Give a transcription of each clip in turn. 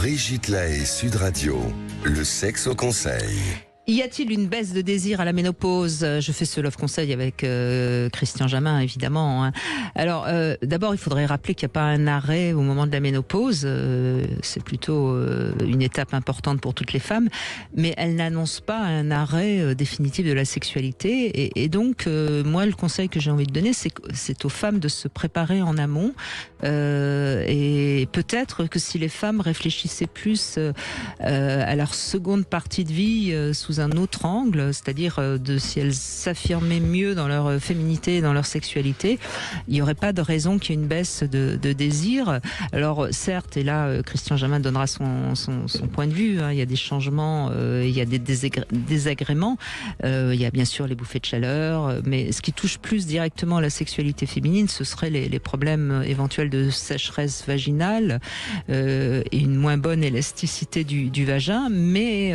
Brigitte Lahaie, Sud Radio, le sexe au conseil. Y a-t-il une baisse de désir à la ménopause ? Je fais ce love conseil avec Christian Jamin, évidemment. Hein. Alors, d'abord, il faudrait rappeler qu'il n'y a pas un arrêt au moment de la ménopause. C'est plutôt une étape importante pour toutes les femmes, mais elle n'annonce pas un arrêt définitif de la sexualité. Et donc, moi, le conseil que j'ai envie de donner, c'est aux femmes de se préparer en amont. Et peut-être que si les femmes réfléchissaient plus à leur seconde partie de vie sous un autre angle, c'est-à-dire si elles s'affirmaient mieux dans leur féminité et dans leur sexualité, il n'y aurait pas de raison qu'il y ait une baisse de désir. Alors certes, et là Christian Jamin donnera son point de vue, hein, il y a des changements, il y a des désagréments, il y a bien sûr les bouffées de chaleur, mais ce qui touche plus directement la sexualité féminine, ce seraient les problèmes éventuels de sécheresse vaginale et une moins bonne élasticité du vagin, mais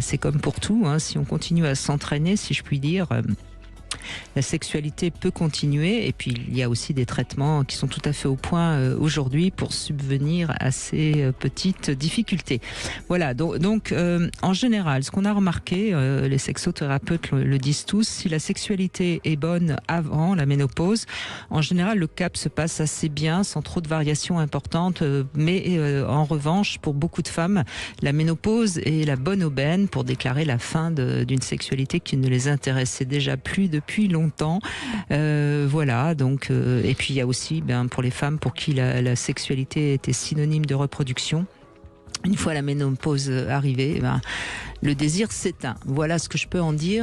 c'est comme pour tout, hein, si on continue à s'entraîner, si je puis dire, la sexualité peut continuer. Et puis il y a aussi des traitements qui sont tout à fait au point aujourd'hui pour subvenir à ces petites difficultés. Voilà, donc en général, ce qu'on a remarqué, les sexothérapeutes le disent tous, si la sexualité est bonne avant la ménopause, en général le cap se passe assez bien, sans trop de variations importantes, mais en revanche, pour beaucoup de femmes, la ménopause est la bonne aubaine pour déclarer la fin d'une sexualité qui ne les intéressait déjà plus depuis longtemps. Voilà, donc et puis il y a aussi pour les femmes pour qui la sexualité était synonyme de reproduction. Une fois la ménopause arrivée, le désir s'éteint. Voilà ce que je peux en dire.